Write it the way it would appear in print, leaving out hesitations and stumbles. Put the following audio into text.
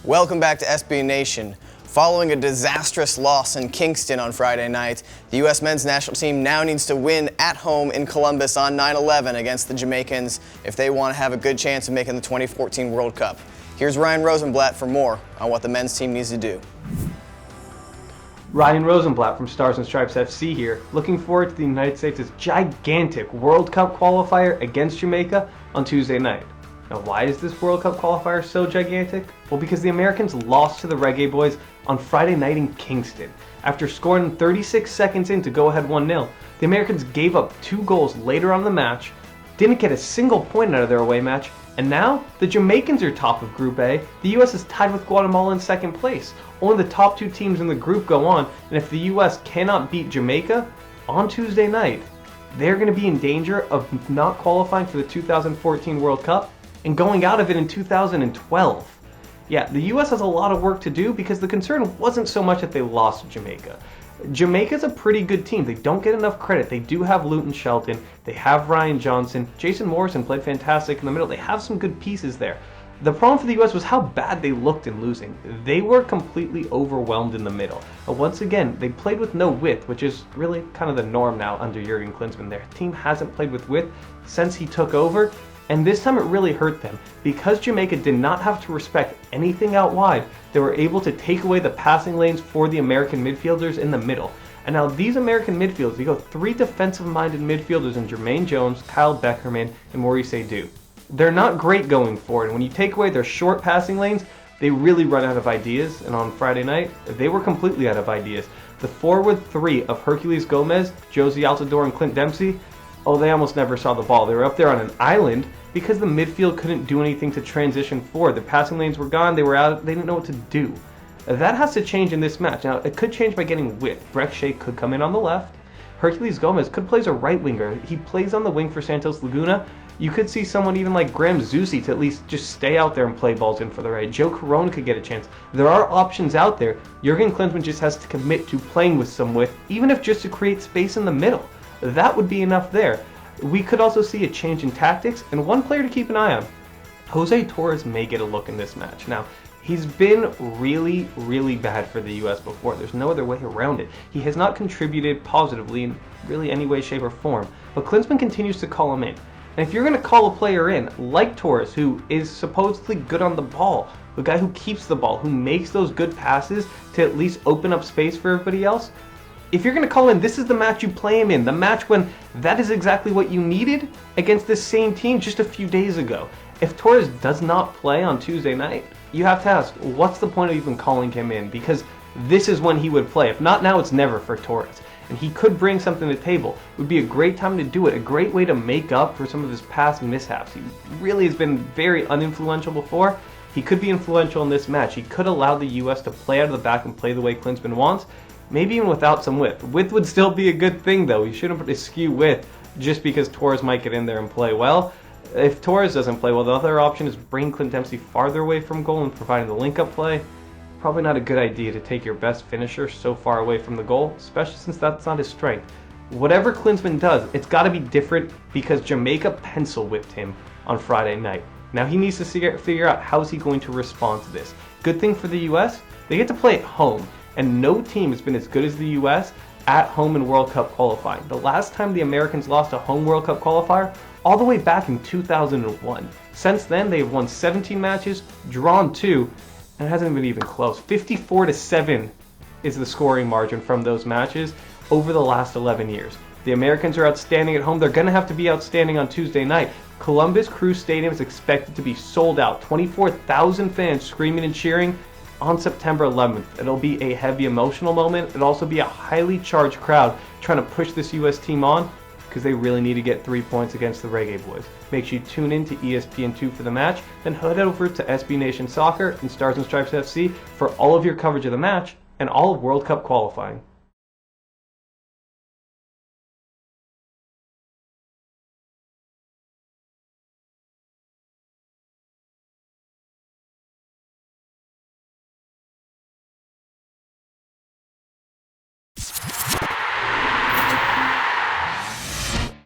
Welcome back to SB Nation. Following a disastrous loss in Kingston on Friday night, the U.S. men's national team now needs to win at home in Columbus on 9/11 against the Jamaicans if they want to have a good chance of making the 2014 World Cup. Here's Ryan Rosenblatt for more on what the men's team needs to do. Ryan Rosenblatt from Stars and Stripes FC here, looking forward to the United States' gigantic World Cup qualifier against Jamaica on Tuesday night. Now, why is this World Cup qualifier so gigantic? Well, because the Americans lost to the Reggae Boys on Friday night in Kingston. After scoring 36 seconds in to go ahead 1-0, the Americans gave up 2 goals later on in the match, didn't get a single point out of their away match, and now the Jamaicans are top of Group A. The U.S. is tied with Guatemala in second place. Only the top 2 teams in the group go on, and if the U.S. cannot beat Jamaica on Tuesday night, they're going to be in danger of not qualifying for the 2014 World Cup and going out of it in 2012. Yeah, the U.S. has a lot of work to do because the concern wasn't so much that they lost to Jamaica. Jamaica's a pretty good team. They don't get enough credit. They do have Luton Shelton. They have Ryan Johnson. Jason Morrison played fantastic in the middle. They have some good pieces there. The problem for the U.S. was how bad they looked in losing. They were completely overwhelmed in the middle. But once again, they played with no width, which is really kind of the norm now under Jurgen Klinsmann. Their team hasn't played with width since he took over. And this time it really hurt them. Because Jamaica did not have to respect anything out wide, they were able to take away the passing lanes for the American midfielders in the middle. And now these American midfielders, they go 3 defensive-minded midfielders in Jermaine Jones, Kyle Beckerman, and Maurice Edu. They're not great going forward. When you take away their short passing lanes, they really run out of ideas. And on Friday night, they were completely out of ideas. The forward 3 of Herculez Gomez, Josie Altidore, and Clint Dempsey, they almost never saw the ball. They were up there on an island because the midfield couldn't do anything to transition forward. The passing lanes were gone. They were out. They didn't know what to do. That has to change in this match. Now, it could change by getting width. Breck Shea could come in on the left. Herculez Gomez could play as a right winger. He plays on the wing for Santos Laguna. You could see someone even like Graham Zusi to at least just stay out there and play balls in for the right. Joe Corona could get a chance. There are options out there. Jurgen Klinsmann just has to commit to playing with some width, even if just to create space in the middle. That would be enough there. We could also see a change in tactics, and one player to keep an eye on. Jose Torres may get a look in this match. Now, he's been really, really bad for the U.S. before. There's no other way around it. He has not contributed positively in really any way, shape, or form, but Klinsmann continues to call him in. And if you're going to call a player in, like Torres, who is supposedly good on the ball, the guy who keeps the ball, who makes those good passes to at least open up space for everybody else, if you're going to call in, this is the match you play him in. The match when that is exactly what you needed against this same team just a few days ago. If Torres does not play on Tuesday night, you have to ask, what's the point of even calling him in? Because this is when he would play. If not now, it's never for Torres. And he could bring something to the table. It would be a great time to do it. A great way to make up for some of his past mishaps. He really has been very uninfluential before. He could be influential in this match. He could allow the U.S. to play out of the back and play the way Klinsmann wants. Maybe even without some width. Width would still be a good thing, though. You shouldn't eschew width just because Torres might get in there and play well. If Torres doesn't play well, the other option is bring Clint Dempsey farther away from goal and providing the link-up play. Probably not a good idea to take your best finisher so far away from the goal, especially since that's not his strength. Whatever Klinsmann does, it's got to be different because Jamaica pencil whipped him on Friday night. Now he needs to figure out how is he going to respond to this. Good thing for the U.S., they get to play at home. And no team has been as good as the U.S. at home in World Cup qualifying. The last time the Americans lost a home World Cup qualifier, all the way back in 2001. Since then, they've won 17 matches, drawn 2, and it hasn't been even close. 54-7 is the scoring margin from those matches over the last 11 years. The Americans are outstanding at home. They're going to have to be outstanding on Tuesday night. Columbus Crew Stadium is expected to be sold out. 24,000 fans screaming and cheering on September 11th. It'll be a heavy emotional moment. It'll also be a highly charged crowd trying to push this U.S. team on because they really need to get 3 points against the Reggae Boys. Make sure you tune in to ESPN2 for the match, then head over to SB Nation Soccer and Stars and Stripes FC for all of your coverage of the match and all of World Cup qualifying.